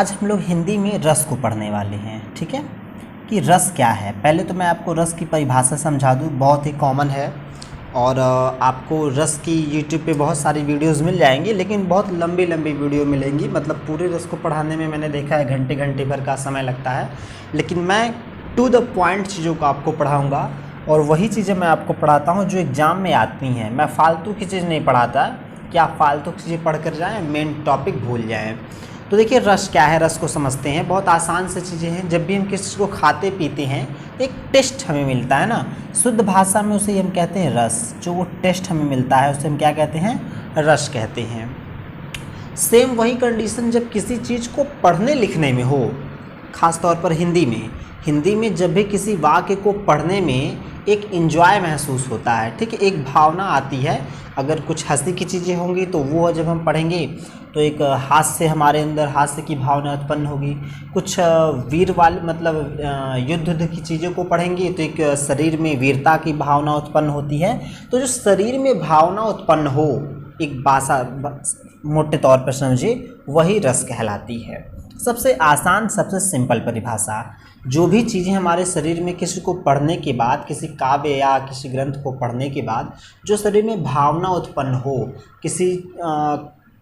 आज हम लोग हिंदी में रस को पढ़ने वाले हैं। ठीक है कि रस क्या है। पहले तो मैं आपको रस की परिभाषा समझा दूँ, बहुत ही कॉमन है और आपको रस की यूट्यूब पे बहुत सारी वीडियोस मिल जाएंगी, लेकिन बहुत लंबी लंबी वीडियो मिलेंगी। मतलब पूरे रस को पढ़ाने में मैंने देखा है घंटे घंटे भर का समय लगता है, लेकिन मैं टू द पॉइंट चीज़ों को आपको पढ़ाऊँगा और वही चीज़ें मैं आपको पढ़ाता हूँ जो एग्ज़ाम में आती हैं। मैं फालतू की चीज़ नहीं पढ़ाता कि आप फालतू की चीज़ें पढ़ कर जाएँ, मेन टॉपिक भूल जाएँ। तो देखिए रस क्या है, रस को समझते हैं। बहुत आसान से चीज़ें हैं। जब भी हम किसी चीज़ को खाते पीते हैं एक टेस्ट हमें मिलता है ना, शुद्ध भाषा में उसे हम कहते हैं रस। जो वो टेस्ट हमें मिलता है उसे हम क्या कहते हैं, रस कहते हैं। सेम वही कंडीशन जब किसी चीज़ को पढ़ने लिखने में हो, ख़ास तौर पर हिंदी में जब भी किसी वाक्य को पढ़ने में एक एंजॉय महसूस होता है। ठीक है, एक भावना आती है। अगर कुछ हंसी की चीज़ें होंगी तो वो जब हम पढ़ेंगे तो एक हास्य, हमारे अंदर हास्य की भावना उत्पन्न होगी। कुछ वीर वाले मतलब युद्ध की चीज़ों को पढ़ेंगे तो एक शरीर में वीरता की भावना उत्पन्न होती है। तो जो शरीर में भावना उत्पन्न हो, एक भाषा मोटे तौर पर समझिए, वही रस कहलाती है। सबसे आसान, सबसे सिंपल परिभाषा, जो भी चीज़ें हमारे शरीर में किसी को पढ़ने के बाद, किसी काव्य या किसी ग्रंथ को पढ़ने के बाद जो शरीर में भावना उत्पन्न हो, किसी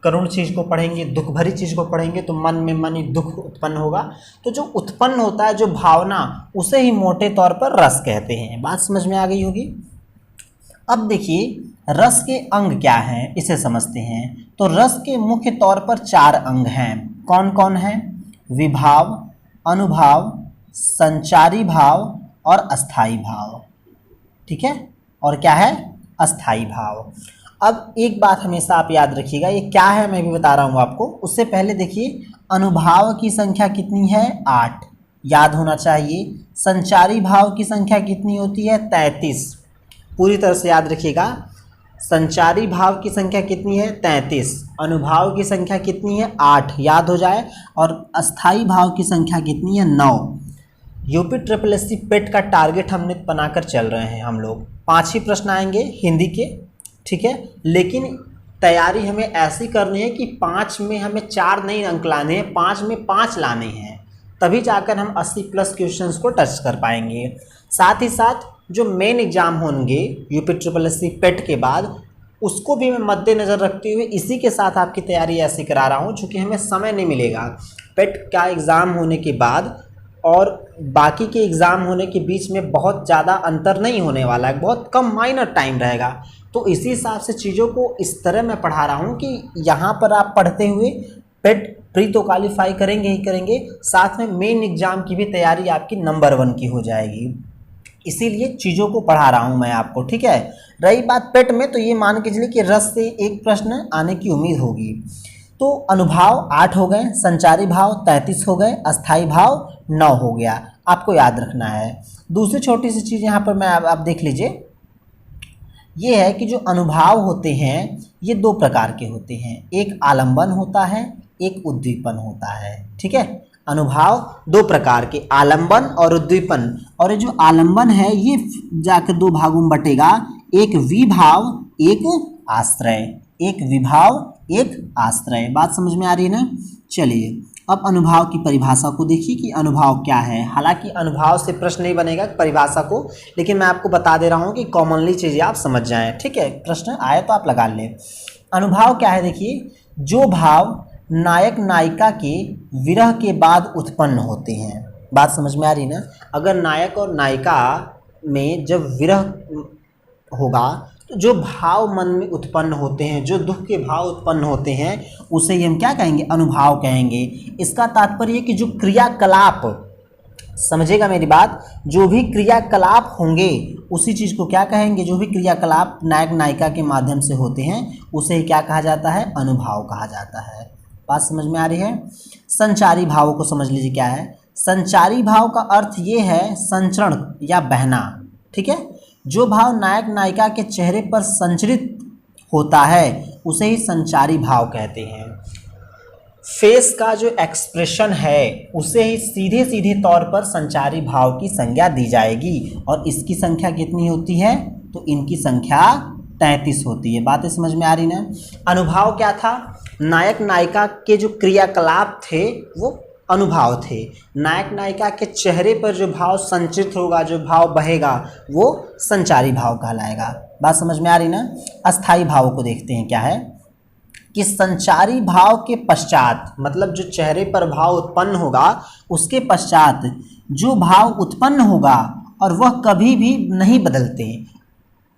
करुण चीज़ को पढ़ेंगे, दुख भरी चीज़ को पढ़ेंगे तो मन में मन ही दुख उत्पन्न होगा। तो जो उत्पन्न होता है जो भावना, उसे ही मोटे तौर पर रस कहते हैं। बात समझ में आ गई होगी। अब देखिए रस के अंग क्या हैं, इसे समझते हैं। तो रस के मुख्य तौर पर 4 अंग हैं। कौन कौन हैं? विभाव, अनुभाव, संचारी भाव और अस्थाई भाव। ठीक है, और क्या है? अस्थाई भाव। अब एक बात हमेशा आप याद रखिएगा, ये क्या है मैं भी बता रहा हूँ आपको। उससे पहले देखिए अनुभाव की संख्या कितनी है? 8, याद होना चाहिए। संचारी भाव की संख्या कितनी होती है? 33, पूरी तरह से याद रखिएगा। संचारी भाव की संख्या कितनी है? 33। अनुभाव की संख्या कितनी है? 8, याद हो जाए। और अस्थाई भाव की संख्या कितनी है? 9। यूपी ट्रिपल एससी पेट का टारगेट हमने बनाकर चल रहे हैं हम लोग। 5 ही प्रश्न आएंगे हिंदी के, ठीक है, लेकिन तैयारी हमें ऐसी करनी है कि 5 में हमें 4 नहीं अंक लाने हैं, 5 में 5 लाने हैं, तभी जाकर हम 80+ क्वेश्चंस को टच कर पाएंगे। साथ ही साथ जो मेन एग्जाम होंगे यूपी ट्रिपल एससी पेट के बाद, उसको भी मैं मद्देनज़र रखते हुए इसी के साथ आपकी तैयारी ऐसी करा रहा हूँ, चूँकि हमें समय नहीं मिलेगा। पेट का एग्ज़ाम होने के बाद और बाकी के एग्ज़ाम होने के बीच में बहुत ज़्यादा अंतर नहीं होने वाला है, बहुत कम माइनर टाइम रहेगा। तो इसी हिसाब से चीज़ों को इस तरह मैं पढ़ा रहा हूँ कि यहाँ पर आप पढ़ते हुए पेट प्री तो क्वालिफाई करेंगे ही करेंगे, साथ में मेन एग्ज़ाम की भी तैयारी आपकी नंबर 1 की हो जाएगी। इसीलिए चीज़ों को पढ़ा रहा हूँ मैं आपको। ठीक है, रही बात पेट में, तो ये मान के चलिए कि रस से एक प्रश्न आने की उम्मीद होगी। तो अनुभाव 8 हो गए, संचारी भाव 33 हो गए, अस्थाई भाव 9 हो गया। आपको याद रखना है। दूसरी छोटी सी चीज़ यहाँ पर मैं आप देख लीजिए, ये है कि जो अनुभाव होते हैं ये 2 प्रकार के होते हैं। एक आलंबन होता है, एक उद्दीपन होता है। ठीक है, अनुभाव 2 प्रकार के, आलंबन और उद्दीपन। और ये जो आलंबन है ये जाकर 2 भागों में बटेगा, एक विभाव एक आश्रय। एक विभाव एक आश्रय। बात समझ में आ रही है ना। चलिए अब अनुभाव की परिभाषा को देखिए कि अनुभाव क्या है। हालांकि अनुभाव से प्रश्न नहीं बनेगा परिभाषा को, लेकिन मैं आपको बता दे रहा हूँ कि कॉमनली चीज़ें आप समझ जाएं। ठीक है, प्रश्न आए तो आप लगा लें। अनुभाव क्या है? देखिए, जो भाव नायक नायिका के विरह के बाद उत्पन्न होते हैं। बात समझ में आ रही ना। अगर नायक और नायिका में जब विरह होगा तो जो भाव मन में उत्पन्न होते हैं, जो दुख के भाव उत्पन्न होते हैं, उसे ही हम क्या कहेंगे? अनुभाव कहेंगे। इसका तात्पर्य कि जो क्रियाकलाप, समझेगा मेरी बात, जो भी क्रियाकलाप होंगे उसी चीज़ को क्या कहेंगे? जो भी क्रियाकलाप नायक नायिका के माध्यम से होते हैं उसे ही क्या कहा जाता है? अनुभाव कहा जाता है। बात समझ में आ रही है। संचारी भावों को समझ लीजिए क्या है। संचारी भाव का अर्थ ये है संचरण या बहना। ठीक है, जो भाव नायक नायिका के चेहरे पर संचरित होता है उसे ही संचारी भाव कहते हैं। फेस का जो एक्सप्रेशन है उसे ही सीधे सीधे तौर पर संचारी भाव की संज्ञा दी जाएगी। और इसकी संख्या कितनी होती है? तो इनकी संख्या 33 होती है। बातें समझ में आ रही ना। अनुभाव क्या था? नायक नायिका के जो क्रियाकलाप थे वो अनुभाव थे। नायक नायिका के चेहरे पर जो भाव संचित होगा, जो भाव बहेगा, वो संचारी भाव कहलाएगा। बात समझ में आ रही ना। अस्थाई भाव को देखते हैं क्या है कि संचारी भाव के पश्चात, मतलब जो चेहरे पर भाव उत्पन्न होगा उसके पश्चात जो भाव उत्पन्न होगा और वह कभी भी नहीं बदलते,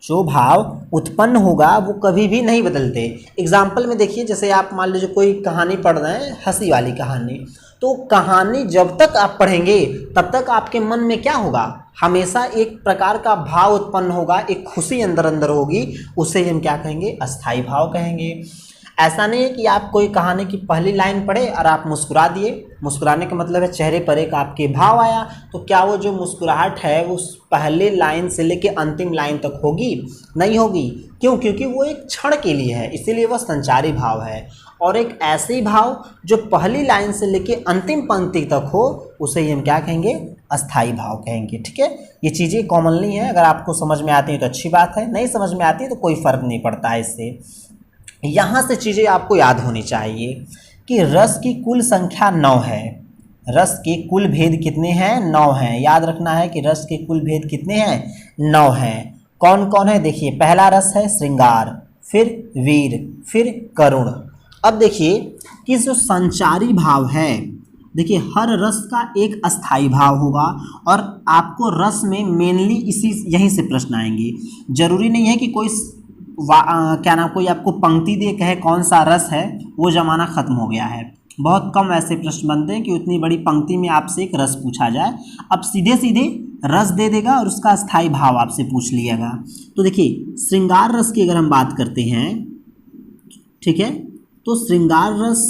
जो भाव उत्पन्न होगा वो कभी भी नहीं बदलते। एग्जाम्पल में देखिए, जैसे आप मान लीजिए कोई कहानी पढ़ रहे हैं, हंसी वाली कहानी, तो कहानी जब तक आप पढ़ेंगे तब तक आपके मन में क्या होगा, हमेशा एक प्रकार का भाव उत्पन्न होगा, एक खुशी अंदर अंदर होगी, उसे हम क्या कहेंगे, अस्थाई भाव कहेंगे। ऐसा नहीं है कि आप कोई कहानी की पहली लाइन पढ़े और आप मुस्कुरा दिए, मुस्कुराने का मतलब है चेहरे पर एक आपके भाव आया, तो क्या वो जो मुस्कुराहट है वो पहले लाइन से लेके अंतिम लाइन तक होगी? नहीं होगी। क्यों? क्योंकि वो एक क्षण के लिए है, इसीलिए वह संचारी भाव है। और एक ऐसे भाव जो पहली लाइन से लेके अंतिम पंक्ति तक हो, उसे ही हम क्या कहेंगे, अस्थाई भाव कहेंगे। ठीक है, ये चीज़ें कॉमनली हैं, अगर आपको समझ में आती है तो अच्छी बात है, नहीं समझ में आती है तो कोई फ़र्क नहीं पड़ता है इससे। यहाँ से चीज़ें आपको याद होनी चाहिए कि रस की कुल संख्या 9 है। रस के कुल भेद कितने हैं? 9 हैं। याद रखना है कि रस के कुल भेद कितने हैं? 9 हैं। कौन कौन है? देखिए, पहला रस है श्रृंगार, फिर वीर, फिर करुण। अब देखिए कि जो संचारी भाव है, देखिए हर रस का एक अस्थाई भाव होगा और आपको रस में मेनली यहीं से प्रश्न आएंगे। जरूरी नहीं है कि कोई क्या नाम, कोई आपको पंक्ति दे कहे कौन सा रस है, वो ज़माना ख़त्म हो गया है। बहुत कम ऐसे प्रश्न बनते हैं कि उतनी बड़ी पंक्ति में आपसे एक रस पूछा जाए। अब सीधे सीधे रस दे देगा और उसका अस्थाई भाव आपसे पूछ लिएगा। तो देखिए, श्रृंगार रस की अगर हम बात करते हैं, ठीक है, तो श्रृंगार रस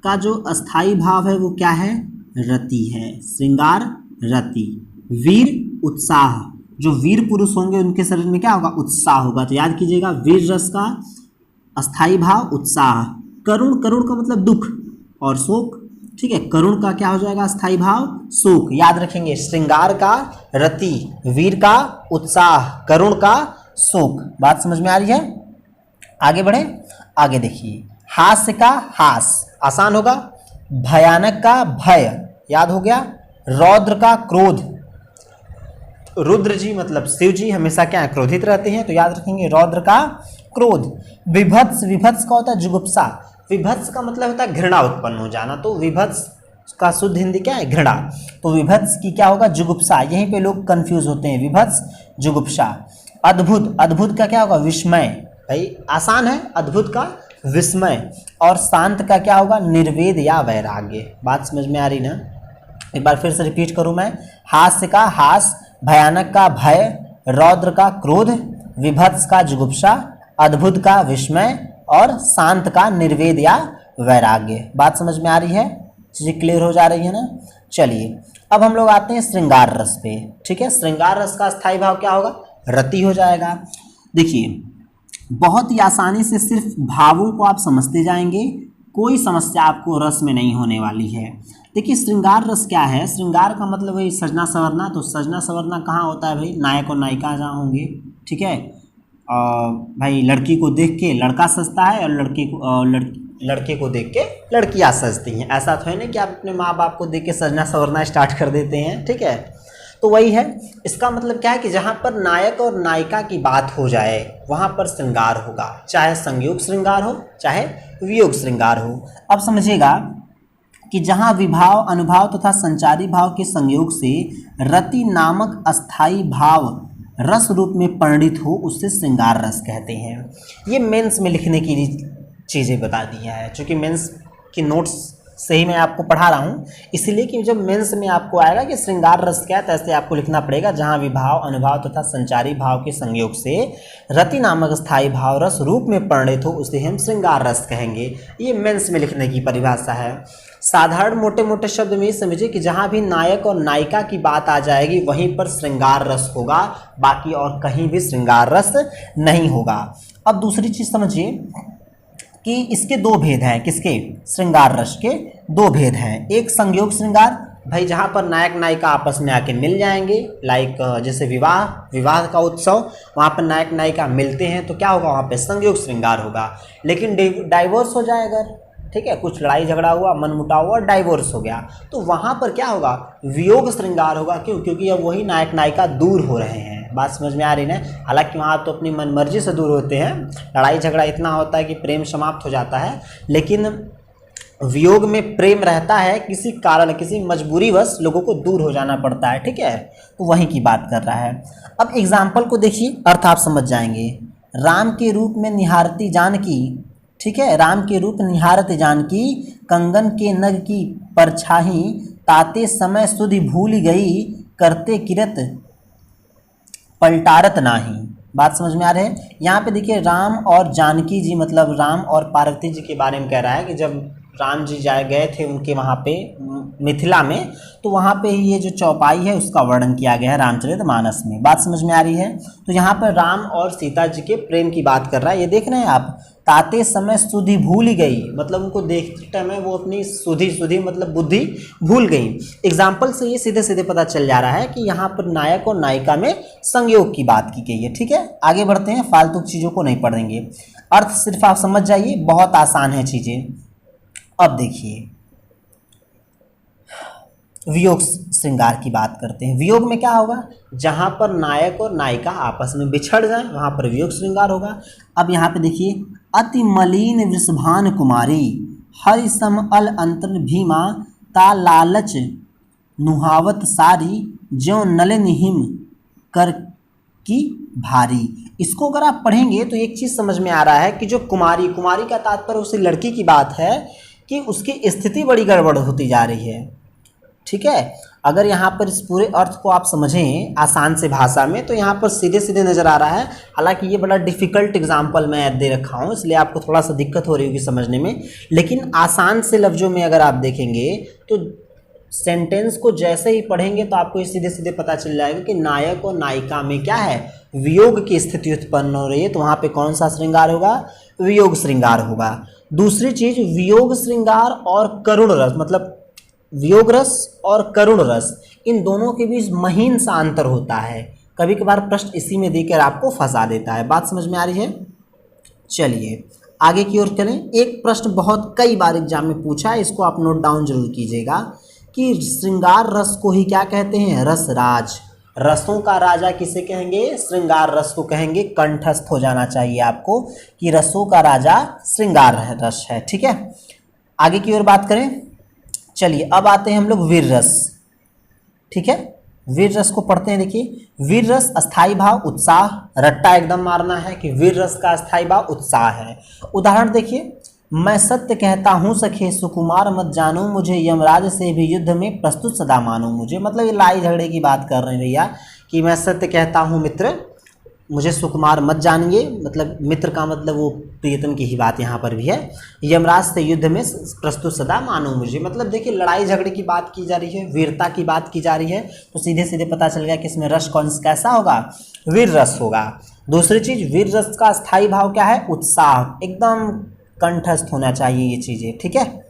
का जो अस्थाई भाव है वो क्या है? रति है। श्रृंगार रति। वीर उत्साह, जो वीर पुरुष होंगे उनके शरीर में क्या होगा? उत्साह होगा। तो याद कीजिएगा, वीर रस का अस्थाई भाव उत्साह। करुण, करुण का मतलब दुख और शोक। ठीक है, करुण का क्या हो जाएगा? अस्थाई भाव शोक। याद रखेंगे, श्रृंगार का रति, वीर का उत्साह, करुण का शोक। बात समझ में आ रही है? आगे बढ़े। आगे देखिए, हास्य का हास, आसान होगा। भयानक का भय, याद हो गया। रौद्र का क्रोध, रुद्र जी मतलब शिव जी हमेशा क्या है? क्रोधित रहते हैं, तो याद रखेंगे रौद्र का क्रोध। विभत्स, विभत्स का होता है जुगुप्सा। विभत्स का मतलब होता है घृणा उत्पन्न हो जाना, तो विभत्स का शुद्ध हिंदी क्या है? घृणा। तो विभत्स की क्या होगा? जुगुप्सा। यहीं पे लोग कंफ्यूज होते हैं, विभत्स जुगुप्सा। अद्भुत, अद्भुत का क्या होगा? विस्मय। भाई आसान है, अद्भुत का विस्मय। और शांत का क्या होगा? निर्वेद या वैराग्य। बात समझ में आ रही ना? एक बार फिर से रिपीट करूं मैं। हास्य का हास, भयानक का भय, रौद्र का क्रोध, विभत्स का जुगुप्सा, अद्भुत का विस्मय और शांत का निर्वेद या वैराग्य। बात समझ में आ रही है? चीज़ें क्लियर हो जा रही है ना? चलिए, अब हम लोग आते हैं श्रृंगार रस पे। ठीक है, श्रृंगार रस का स्थायी भाव क्या होगा? रति हो जाएगा। देखिए, बहुत ही आसानी से सिर्फ भावों को आप समझते जाएंगे, कोई समस्या आपको रस में नहीं होने वाली है। देखिए, श्रृंगार रस क्या है? श्रृंगार का मतलब वही सजना संवरना। तो सजना संवरना कहाँ होता है भाई? नायक और नायिका जहाँ होंगे। ठीक है, भाई लड़की को देख के लड़का सजता है और लड़के को देख के लड़कियाँ सजती हैं। ऐसा तो है नहीं कि आप अपने माँ बाप को देख के सजना संवरना स्टार्ट कर देते हैं। ठीक है, तो वही है। इसका मतलब क्या है कि जहाँ पर नायक और नायिका की बात हो जाए वहाँ पर श्रृंगार होगा, चाहे संयोग श्रृंगार हो चाहे वियोग श्रृंगार हो। अब समझिएगा कि जहाँ विभाव, अनुभाव तथा संचारी भाव के संयोग से रति नामक अस्थाई भाव रस रूप में परिणित हो, उससे श्रृंगार रस कहते हैं। ये मेंस में लिखने की चीज़ें बता दी है, चूँकि मेंस की नोट्स से ही मैं आपको पढ़ा रहा हूँ, इसलिए कि जब मेंस में आपको आएगा कि श्रृंगार रस क्या है, तो ऐसे आपको लिखना पड़ेगा। जहाँ विभाव, अनुभाव तथा संचारी भाव के संयोग से रति नामक स्थायी भाव रस रूप में परिणित हो, उसे हम श्रृंगार रस कहेंगे। ये मेंस में लिखने की परिभाषा है। साधारण मोटे मोटे शब्द में ये समझिए कि जहाँ भी नायक और नायिका की बात आ जाएगी वहीं पर श्रृंगार रस होगा, बाकी और कहीं भी श्रृंगार रस नहीं होगा। अब दूसरी चीज़ समझिए कि इसके दो भेद हैं। किसके? श्रृंगार रस के दो भेद हैं। एक संयोग श्रृंगार, भाई जहाँ पर नायक नायिका आपस में आके मिल जाएंगे, लाइक जैसे विवाह का उत्सव, वहाँ पर नायक नायिका मिलते हैं तो क्या होगा? वहाँ पे संयोग श्रृंगार होगा। लेकिन डाइवोर्स हो जाए अगर, ठीक है, कुछ लड़ाई झगड़ा हुआ, मनमुटाव हुआ, डाइवोर्स हो गया, तो वहाँ पर क्या होगा, वियोग श्रृंगार होगा। क्यों? क्योंकि अब वही नायक नायिका दूर हो रहे हैं। बात समझ में आ रही है? हालांकि वहाँ तो अपनी मनमर्जी से दूर होते हैं, लड़ाई झगड़ा इतना होता है कि प्रेम समाप्त हो जाता है, लेकिन वियोग में प्रेम रहता है, किसी कारण किसी मजबूरीवश लोगों को दूर हो जाना पड़ता है। ठीक है, तो वहीं की बात कर रहा है। अब एग्जाम्पल को देखिए, अर्थ आप समझ जाएंगे। राम के रूप में निहारती जानकी, ठीक है, राम के रूप निहारत जानकी, कंगन के नग की परछाई, ताते समय सुधि भूल गई, करते किरत पलटारत नाही। बात समझ में आ रही है? यहाँ पे देखिए राम और जानकी जी, मतलब राम और पार्वती जी के बारे में कह रहा है कि जब राम जी गए थे उनके वहाँ पे मिथिला में, तो वहाँ पे ये जो चौपाई है उसका वर्णन किया गया है रामचरितमानस में। बात समझ में आ रही है? तो यहाँ पर राम और सीता जी के प्रेम की बात कर रहा है। ये देख रहे हैं आप, ताते समय सुधि भूल गई, मतलब उनको देखते टाइम वो अपनी सुधि मतलब बुद्धि भूल गई। एग्जाम्पल से ये सीधे सीधे पता चल जा रहा है कि यहाँ पर नायक और नायिका में संयोग की बात की गई है। ठीक है, आगे बढ़ते हैं, फालतू चीज़ों को नहीं पढ़ेंगे, अर्थ सिर्फ आप समझ जाइए, बहुत आसान है चीज़ें। अब देखिए वियोग श्रृंगार की बात करते हैं। वियोग में क्या होगा, जहाँ पर नायक और नायिका आपस में बिछड़ जाए वहाँ पर वियोग श्रृंगार होगा। अब यहाँ पे देखिए, अति मलिन वृषभान कुमारी, हरि सम अल अंतर भीमा, ता लालच नुहावत सारी, ज्यों नलिन हिम कर की भारी। इसको अगर आप पढ़ेंगे तो एक चीज़ समझ में आ रहा है कि जो कुमारी का तात्पर्य उसी लड़की की बात है कि उसकी स्थिति बड़ी गड़बड़ होती जा रही है। ठीक है, अगर यहाँ पर इस पूरे अर्थ को आप समझें आसान से भाषा में, तो यहाँ पर सीधे सीधे नज़र आ रहा है। हालांकि ये बड़ा डिफ़िकल्ट एग्जाम्पल मैं दे रखा हूँ, इसलिए आपको थोड़ा सा दिक्कत हो रही होगी समझने में, लेकिन आसान से लफ्ज़ों में अगर आप देखेंगे तो सेंटेंस को जैसे ही पढ़ेंगे तो आपको ये सीधे सीधे पता चल जाएगा कि नायक और नायिका में क्या है, वियोग की स्थिति उत्पन्न हो रही है। तो वहाँ पे कौन सा श्रृंगार होगा, वियोग श्रृंगार होगा। दूसरी चीज, वियोग श्रृंगार और करुण रस, मतलब वियोग रस और करुण रस, इन दोनों के बीच महीन सा अंतर होता है। कभी कभार प्रश्न इसी में देकर आपको फंसा देता है। बात समझ में आ रही है? चलिए आगे की ओर चलें। एक प्रश्न बहुत कई बार एग्जाम में पूछा है, इसको आप नोट डाउन जरूर कीजिएगा कि श्रृंगार रस को ही क्या कहते हैं, रसराज। रसों का राजा किसे कहेंगे, श्रृंगार रस को कहेंगे। कंठस्थ हो जाना चाहिए आपको कि रसों का राजा श्रृंगार रस है। ठीक है, आगे की ओर बात करें। चलिए अब आते हैं हम लोग वीर रस। ठीक है, वीर रस को पढ़ते हैं। देखिए, वीर रस अस्थाई भाव उत्साह, रट्टा एकदम मारना है कि वीर रस का अस्थाई भाव उत्साह है। उदाहरण देखिए, मैं सत्य कहता हूँ सखे सुकुमार मत जानो, मुझे यमराज से भी युद्ध में प्रस्तुत सदा मानो मुझे। मतलब ये लड़ाई झगड़े की बात कर रहे हैं भैया कि मैं सत्य कहता हूँ मित्र, मुझे सुकुमार मत जानिए, मतलब मित्र का मतलब वो प्रियतम की ही बात यहाँ पर भी है। यमराज से युद्ध में प्रस्तुत सदा मानो मुझे, मतलब देखिए लड़ाई झगड़े की बात की जा रही है, वीरता की बात की जा रही है, तो सीधे सीधे पता चल गया कि इसमें रस कौन कैसा होगा, वीर रस होगा। दूसरी चीज, वीर रस का स्थायी भाव क्या है, उत्साह, एकदम कंठस्थ होना चाहिए ये चीज़ें। ठीक है,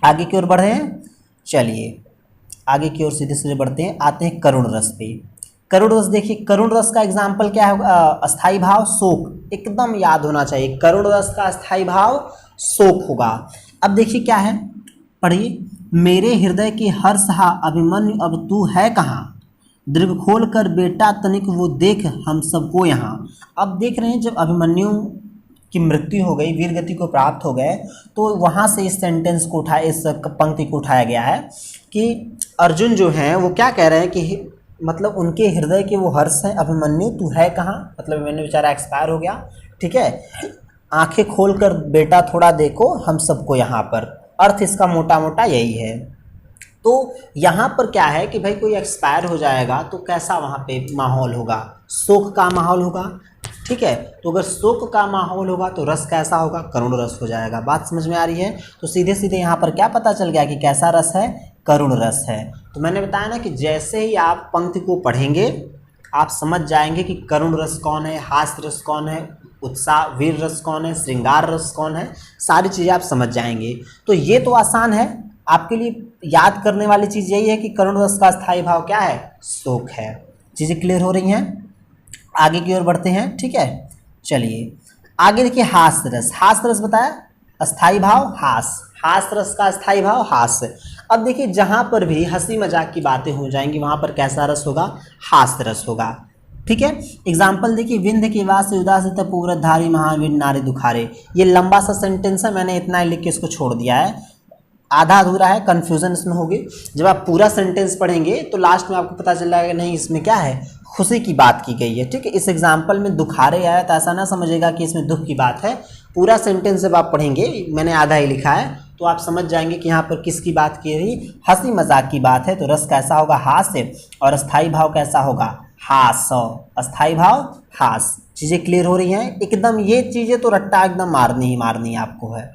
आगे की ओर बढ़े हैं। चलिए आगे की ओर सीधे सीधे बढ़ते हैं, आते हैं करुण रस पे। करुण रस देखिए, करुण रस का एग्जाम्पल क्या होगा, अस्थाई भाव शोक, एकदम याद होना चाहिए। करुण रस का अस्थाई भाव शोक होगा। अब देखिए क्या है, पढ़िए, मेरे हृदय के हर्ष हा अभिमन्यु अब तू है कहाँ, दृग खोल कर बेटा तनिक वो देख हम सबको यहाँ। अब देख रहे हैं जब अभिमन्यु की मृत्यु हो गई, वीर गति को प्राप्त हो गए, तो वहाँ से इस सेंटेंस को उठाया, इस पंक्ति को उठाया गया है कि अर्जुन जो हैं वो क्या कह रहे हैं कि मतलब उनके हृदय के वो हर्ष हैं, अभिमन्यु तू है कहाँ, मतलब अभिमन्यु बेचारा एक्सपायर हो गया। ठीक है, आंखें खोल कर बेटा थोड़ा देखो हम सबको यहाँ पर, अर्थ इसका मोटा मोटा यही है। तो यहाँ पर क्या है कि भाई कोई एक्सपायर हो जाएगा तो कैसा वहाँ पे माहौल होगा, शोक का माहौल होगा। ठीक है, तो अगर शोक का माहौल होगा तो रस कैसा होगा, करुण रस हो जाएगा। बात समझ में आ रही है? तो सीधे सीधे यहाँ पर क्या पता चल गया कि कैसा रस है, करुण रस है। तो मैंने बताया ना कि जैसे ही आप पंक्ति को पढ़ेंगे आप समझ जाएंगे कि करुण रस कौन है, हास्य रस कौन है, उत्साह वीर रस कौन है, श्रृंगार रस कौन है, सारी चीज़ें आप समझ जाएंगे। तो ये तो आसान है, आपके लिए याद करने वाली चीज़ यही है कि करुण रस का स्थायी भाव क्या है, शोक है। चीज़ें क्लियर हो रही हैं? आगे की ओर बढ़ते हैं। ठीक है, चलिए आगे देखिए, हास्य रस। हास्य रस बताया, अस्थाई भाव हास, हास रस का अस्थाई भाव हास। अब देखिए जहाँ पर भी हंसी मजाक की बातें हो जाएंगी वहाँ पर कैसा रस होगा, हास रस होगा। ठीक है, एग्जाम्पल देखिए, विंध्य के वास उदास तपोव्रत धारी महावीर नारे दुखारे। ये लंबा सा सेंटेंस है, मैंने इतना ही लिख के इसको छोड़ दिया है, आधा अधूरा है, कन्फ्यूजन इसमें होगी। जब आप पूरा सेंटेंस पढ़ेंगे तो लास्ट में आपको पता चल जाएगा नहीं इसमें क्या है, खुशी की बात की गई है। ठीक है, इस एग्जाम्पल में दुखारे आया तो ऐसा ना समझेगा कि इसमें दुख की बात है। पूरा सेंटेंस जब आप पढ़ेंगे, मैंने आधा ही लिखा है, तो आप समझ जाएंगे कि यहाँ पर किसकी बात की रही, हंसी मजाक की बात है। तो रस कैसा होगा, हास्य, और अस्थाई भाव कैसा होगा, हास, अस्थाई भाव हास। चीज़ें क्लियर हो रही हैं एकदम, ये चीज़ें तो रट्टा एकदम मारनी ही मारनी आपको है।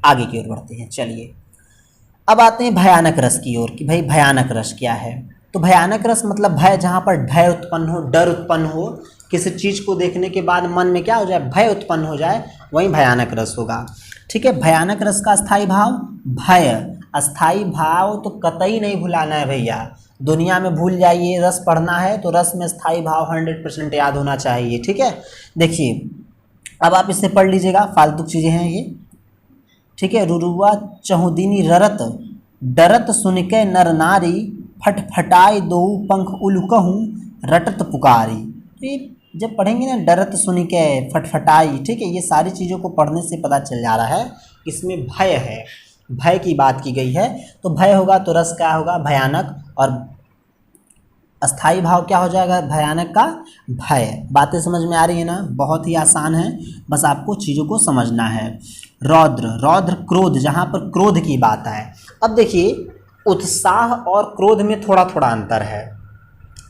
आगे की ओर बढ़ते हैं, चलिए अब आते हैं भयानक रस की ओर कि भाई भयानक रस क्या है। तो भयानक रस मतलब भय, जहाँ पर भय उत्पन्न हो, डर उत्पन्न हो, किसी चीज़ को देखने के बाद मन में क्या हो जाए, भय उत्पन्न हो जाए, वही भयानक रस होगा। ठीक है, भयानक रस का अस्थाई भाव भय। अस्थाई भाव तो कतई नहीं भुलाना है भैया, दुनिया में भूल जाइए, रस पढ़ना है तो रस में स्थाई भाव 100% याद होना चाहिए। ठीक है, देखिए अब आप इससे पढ़ लीजिएगा, फालतू चीज़ें हैं ये। ठीक है, रुरुआ चहुदिनी ररत डरत सुनके नर नारी फटफटाए दो पंख उलकहूँ रटत पुकारी। तो ये जब पढ़ेंगे ना, डरत सुनके फटफटाई, ठीक है, ये सारी चीज़ों को पढ़ने से पता चल जा रहा है इसमें भय है, भय की बात की गई है। तो भय होगा तो रस क्या होगा, भयानक, और अस्थाई भाव क्या हो जाएगा, भयानक का भय। बातें समझ में आ रही है ना, बहुत ही आसान है, बस आपको चीज़ों को समझना है। रौद्र, रौद्र क्रोध, जहाँ पर क्रोध की बात है। अब देखिए उत्साह और क्रोध में थोड़ा थोड़ा अंतर है,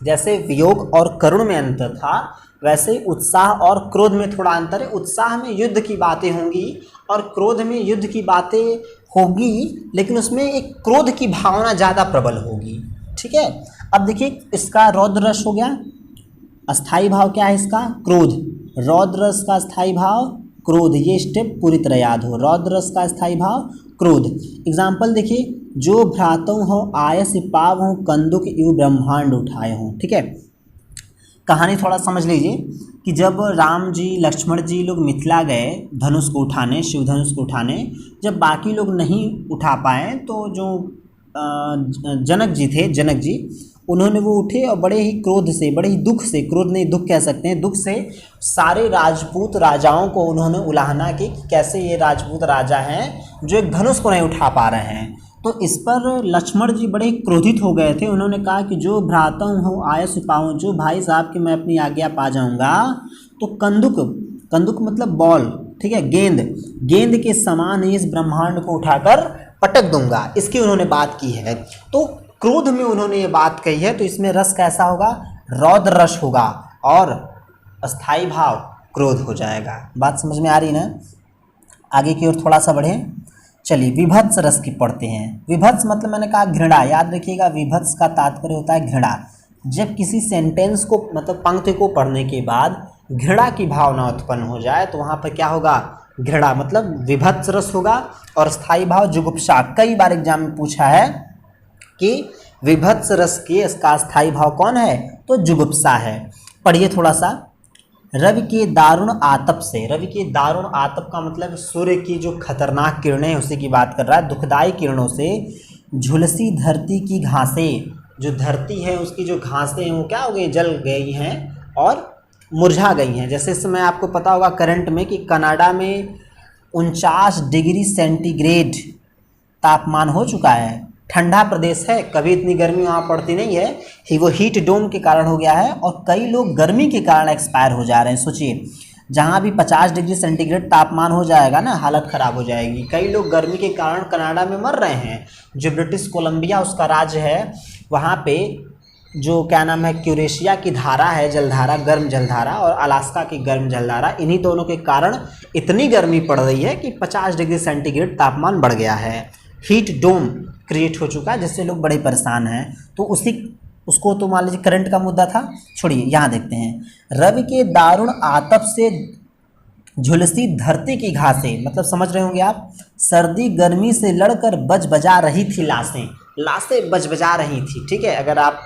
जैसे वियोग और करुण में अंतर था, वैसे उत्साह और क्रोध में थोड़ा अंतर है। उत्साह में युद्ध की बातें होंगी और क्रोध में युद्ध की बातें होगी, लेकिन उसमें एक क्रोध की भावना ज़्यादा प्रबल होगी। ठीक है, अब देखिए इसका रौद्र रस हो गया, अस्थाई भाव क्या है इसका, क्रोध। रौद्र रस का अस्थाई भाव क्रोध, ये स्टेप पूरी तरह याद हो, रौद्र रस का अस्थाई भाव क्रोध। एग्जाम्पल देखिए, जो भ्रातु हो आयस पाव हो कंदुक इव ब्रह्मांड उठाए हों। ठीक है, कहानी थोड़ा समझ लीजिए कि जब राम जी लक्ष्मण जी लोग मिथिला गए धनुष को उठाने, शिव धनुष को उठाने, जब बाकी लोग नहीं उठा पाए तो जो जनक जी थे, जनक जी, उन्होंने वो उठे और बड़े ही क्रोध से, बड़े ही दुख से, क्रोध नहीं दुख कह सकते हैं, दुख से सारे राजपूत राजाओं को उन्होंने उलाहना की कि कैसे ये राजपूत राजा हैं जो एक धनुष को नहीं उठा पा रहे हैं। तो इस पर लक्ष्मण जी बड़े क्रोधित हो गए थे। उन्होंने कहा कि जो भ्राता हूँ आयस पाऊँ, जो भाई साहब की मैं अपनी आज्ञा पा जाऊँगा तो कंदुक, कंदुक मतलब बॉल, ठीक है, गेंद, गेंद के समान इस ब्रह्मांड को उठाकर पटक दूंगा, इसकी उन्होंने बात की है। तो क्रोध में उन्होंने ये बात कही है, तो इसमें रस कैसा होगा, रौद्र रस होगा, और अस्थाई भाव क्रोध हो जाएगा। बात समझ में आ रही ना। आगे की ओर थोड़ा सा बढ़ें, चलिए विभत्स रस की पढ़ते हैं। विभत्स मतलब मैंने कहा घृणा, याद रखिएगा विभत्स का तात्पर्य होता है घृणा। जब किसी सेंटेंस को मतलब पंक्ति को पढ़ने के बाद घृणा की भावना उत्पन्न हो जाए तो वहाँ पर क्या होगा, घृणा मतलब विभत्स रस होगा। और स्थायी भाव जुगुप्सा, कई बार एग्जाम में पूछा है कि विभत्स रस के इसका स्थायी भाव कौन है, तो जुगुप्सा है। पढ़िए थोड़ा सा, रवि के दारुण आतप से, रवि के दारुण आतप का मतलब सूर्य की जो खतरनाक किरणें उसी की बात कर रहा है, दुखदाई किरणों से झुलसी धरती की घासें, जो धरती है उसकी जो घासें हैं वो क्या हो गई, जल गई हैं और मुरझा गई हैं। जैसे इस समय आपको पता होगा करंट में कि कनाडा में 49 डिग्री सेंटीग्रेड तापमान हो चुका है, ठंडा प्रदेश है, कभी इतनी गर्मी वहाँ पड़ती नहीं है, वो हीट डोम के कारण हो गया है और कई लोग गर्मी के कारण एक्सपायर हो जा रहे हैं। सोचिए जहाँ भी 50 डिग्री सेंटीग्रेड तापमान हो जाएगा ना, हालत ख़राब हो जाएगी। कई लोग गर्मी के कारण कनाडा में मर रहे हैं। जो ब्रिटिश कोलंबिया उसका राज्य है, वहाँ पे जो क्या नाम है, क्यूरेशिया की धारा है, जलधारा, गर्म जलधारा, और अलास्का की गर्म जलधारा, इन्हीं दोनों के कारण इतनी गर्मी पड़ रही है कि 50 डिग्री सेंटीग्रेड तापमान बढ़ गया है, हीट डोम क्रिएट हो चुका है, जिससे लोग बड़े परेशान हैं। तो उसको तो मान लीजिए करंट का मुद्दा था, छोड़िए यहाँ देखते हैं। रवि के दारुण आतप से झुलसी धरती की घासें, मतलब समझ रहे होंगे आप, सर्दी गर्मी से लड़कर बजबजा रही थी लाशें, लाशें बजबजा रही थी। ठीक है, अगर आप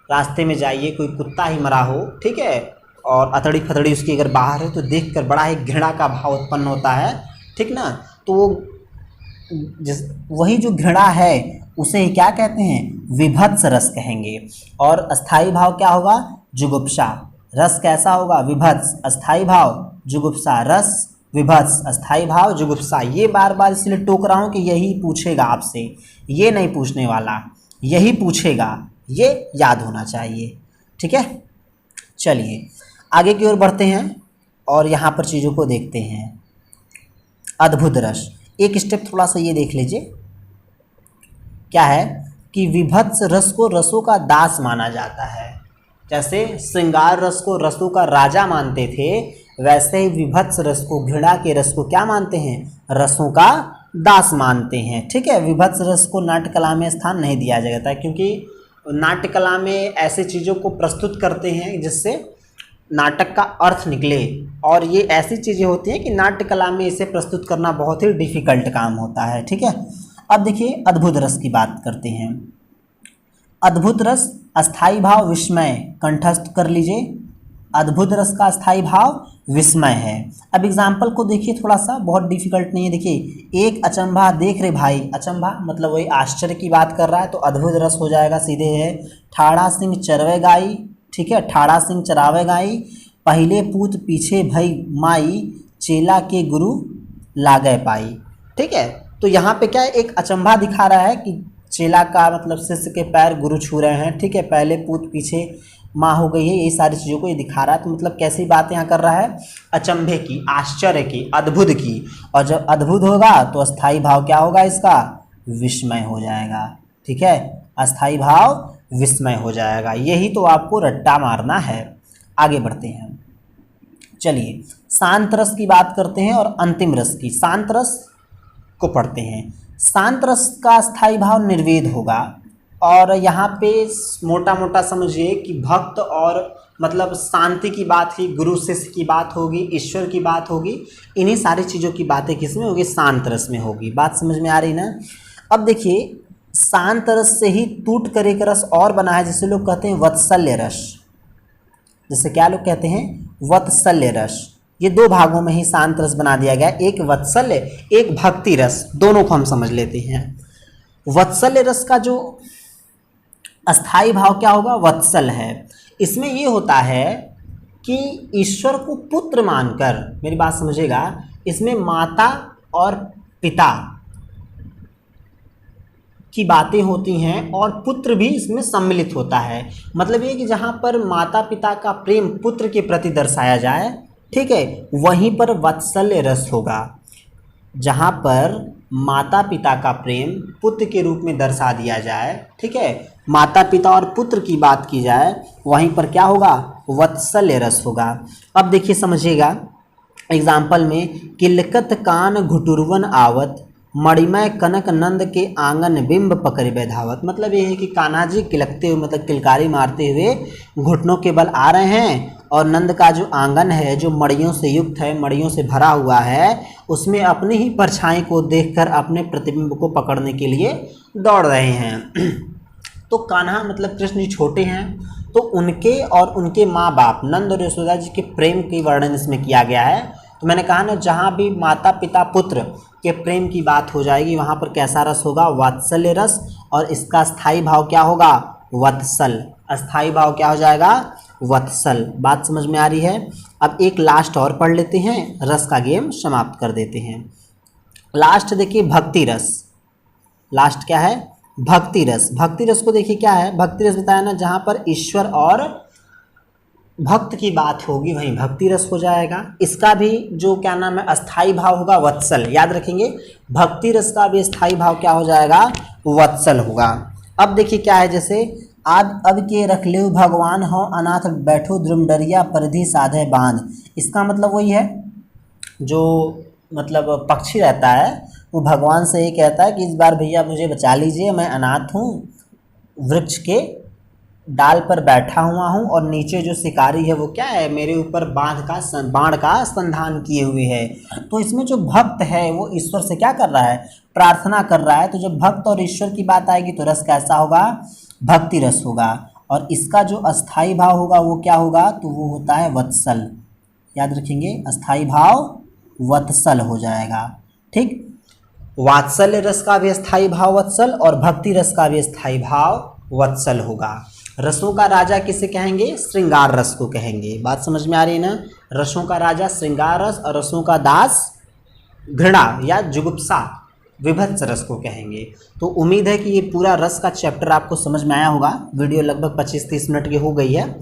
रास्ते में जाइए, कोई कुत्ता ही मरा हो, ठीक है, और अतड़ी फतड़ी उसकी अगर बाहर है तो देखकर बड़ा ही घृणा का भाव उत्पन्न होता है, ठीक ना। तो जिस वही जो घृणा है उसे ही क्या कहते हैं, विभत्स रस कहेंगे। और अस्थाई भाव क्या होगा, जुगुप्सा। रस कैसा होगा, विभत्स। अस्थाई भाव जुगुप्सा, रस विभत्स, अस्थाई भाव जुगुप्सा। ये बार बार इसलिए टोक रहा हूँ कि यही पूछेगा आपसे, ये नहीं पूछने वाला, यही पूछेगा, ये याद होना चाहिए। ठीक है, चलिए आगे की ओर बढ़ते हैं और यहाँ पर चीज़ों को देखते हैं। अद्भुत रस, एक स्टेप थोड़ा सा ये देख लीजिए, क्या है कि विभत्स रस को रसों का दास माना जाता है। जैसे श्रृंगार रस को रसों का राजा मानते थे, वैसे ही विभत्स रस को, घृणा के रस को क्या मानते हैं, रसों का दास मानते हैं। ठीक है, विभत्स रस को नाट्य कला में स्थान नहीं दिया जाता है, क्योंकि नाट्य कला में ऐसे चीज़ों को प्रस्तुत करते हैं जिससे नाटक का अर्थ निकले, और ये ऐसी चीज़ें होती हैं कि नाट्य कला में इसे प्रस्तुत करना बहुत ही डिफ़िकल्ट काम होता है। ठीक है, अब देखिए अद्भुत रस की बात करते हैं। अद्भुत रस अस्थाई भाव विस्मय, कंठस्थ कर लीजिए। अद्भुत रस का अस्थाई भाव विस्मय है। अब एग्जाम्पल को देखिए, थोड़ा सा बहुत डिफिकल्ट नहीं है। देखिए, एक अचंभा देख रहे भाई, अचंभा मतलब वही आश्चर्य की बात कर रहा है, तो अद्भुत रस हो जाएगा सीधे है। ठाड़ा सिंह चरवे गाई, ठीक है, ठाड़ा सिंह चरावे गाई, पहले पूत पीछे भई माई, चेला के गुरु लागे पाई। ठीक है, तो यहाँ पे क्या है, एक अचंभा दिखा रहा है कि चेला का मतलब शिष्य के पैर गुरु छू रहे हैं। ठीक है, पहले पूत पीछे माँ हो गई है, यही सारी चीज़ों को ये दिखा रहा है। तो मतलब कैसी बात यहाँ कर रहा है, अचंभे की, आश्चर्य की, अद्भुत की। और जब अद्भुत होगा तो अस्थाई भाव क्या होगा इसका, विस्मय हो जाएगा। ठीक है, अस्थाई भाव विस्मय हो जाएगा। यही तो आपको रट्टा मारना है। आगे बढ़ते हैं, चलिए शांत रस की बात करते हैं और अंतिम रस की। शांत रस को पढ़ते हैं। शांत रस का स्थायी भाव निर्वेद होगा, और यहाँ पे मोटा मोटा समझिए कि भक्त और मतलब शांति की बात ही, गुरु शिष्य की बात होगी, ईश्वर की बात होगी, इन्हीं सारी चीज़ों की बातें किस में होगी, शांत रस में होगी। बात समझ में आ रही ना। अब देखिए, शांत रस से ही टूट कर एक रस और बना है, जिसे लोग कहते हैं वत्सल्य रस। जैसे क्या लोग कहते हैं, वत्सल्य रस। ये दो भागों में ही शांत रस बना दिया गया, एक वत्सल्य, एक भक्ति रस। दोनों को हम समझ लेते हैं। वत्सल्य रस का जो अस्थाई भाव क्या होगा, वत्सल है। इसमें ये होता है कि ईश्वर को पुत्र मानकर, मेरी बात समझिएगा, इसमें माता और पिता की बातें होती हैं और पुत्र भी इसमें सम्मिलित होता है। मतलब ये कि जहाँ पर माता पिता का प्रेम पुत्र के प्रति दर्शाया जाए, ठीक है, वहीं पर वत्सल्य रस होगा। जहाँ पर माता पिता का प्रेम पुत्र के रूप में दर्शा दिया जाए, ठीक है, माता पिता और पुत्र की बात की जाए, वहीं पर क्या होगा, वत्सल्य रस होगा। अब देखिए समझिएगा, एग्जाम्पल में, किलकत कान घुटुरवन आवत, मणिमय कनक नंद के आंगन बिंब पकड़ बैधावत। मतलब ये है कि कान्हा जी किलकते हुए, मतलब किलकारी मारते हुए घुटनों के बल आ रहे हैं, और नंद का जो आंगन है, जो मड़ियों से युक्त है, मड़ियों से भरा हुआ है, उसमें अपनी ही परछाई को देखकर अपने प्रतिबिंब को पकड़ने के लिए दौड़ रहे हैं। तो कान्हा मतलब कृष्ण जी छोटे हैं, तो उनके और उनके माँ बाप नंद और यशोदा जी के प्रेम की वर्णन इसमें किया गया है। तो मैंने कहा ना, जहाँ भी माता पिता पुत्र के प्रेम की बात हो जाएगी, वहाँ पर कैसा रस होगा, वात्सल्य रस। और इसका स्थायी भाव क्या होगा, वत्सल। अस्थाई भाव क्या हो जाएगा, वत्सल। बात समझ में आ रही है। अब एक लास्ट और पढ़ लेते हैं, रस का गेम समाप्त कर देते हैं। लास्ट देखिए, भक्ति रस। लास्ट क्या है, भक्ति रस। भक्ति रस को देखिए क्या है, भक्ति रस बताया ना, जहाँ पर ईश्वर और भक्त की बात होगी वहीं भक्ति रस हो जाएगा। इसका भी जो क्या नाम है, अस्थाई भाव होगा वत्सल। याद रखेंगे, भक्ति रस का भी अस्थाई भाव क्या हो जाएगा, वत्सल होगा। अब देखिए क्या है, जैसे अब के रख ले भगवान हो अनाथ, बैठो द्रुमडरिया परिधि साधे बांध। इसका मतलब वही है, जो मतलब पक्षी रहता है, वो भगवान से ये कहता है कि इस बार भैया मुझे बचा लीजिए, मैं अनाथ हूँ, वृक्ष के डाल पर बैठा हुआ हूँ, और नीचे जो शिकारी है वो क्या है, मेरे ऊपर बाण का संधान किए हुए है। तो इसमें जो भक्त है वो ईश्वर से क्या कर रहा है, प्रार्थना कर रहा है। तो जब भक्त और ईश्वर की बात आएगी तो रस कैसा होगा, भक्ति रस होगा। और इसका जो अस्थाई भाव होगा वो क्या होगा, तो वो होता है वत्सल। याद रखेंगे, अस्थाई भाव वत्सल हो जाएगा। ठीक, वात्सल्य रस का भी स्थायी भाव वत्सल और भक्ति रस का भी स्थायी भाव वत्सल होगा। रसों का राजा किसे कहेंगे? श्रृंगार रस को कहेंगे। बात समझ में आ रही है ना? रसों का राजा श्रृंगार रस और रसों का दास घृणा या जुगुप्सा विभत्स रस को कहेंगे। तो उम्मीद है कि ये पूरा रस का चैप्टर आपको समझ में आया होगा। वीडियो लगभग 25-30 मिनट की हो गई है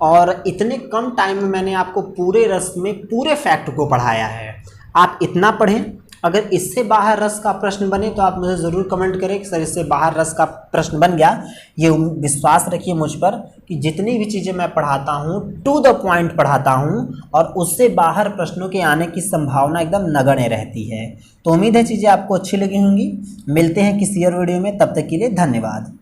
और इतने कम टाइम में मैंने आपको पूरे रस में पूरे फैक्ट को पढ़ाया है। आप इतना पढ़ें। अगर इससे बाहर रस का प्रश्न बने तो आप मुझे ज़रूर कमेंट करें कि सर इससे बाहर रस का प्रश्न बन गया। ये विश्वास रखिए मुझ पर कि जितनी भी चीज़ें मैं पढ़ाता हूँ टू द पॉइंट पढ़ाता हूँ और उससे बाहर प्रश्नों के आने की संभावना एकदम नगण्य रहती है। तो उम्मीद है चीज़ें आपको अच्छी लगी होंगी। मिलते हैं किसी और वीडियो में, तब तक के लिए धन्यवाद।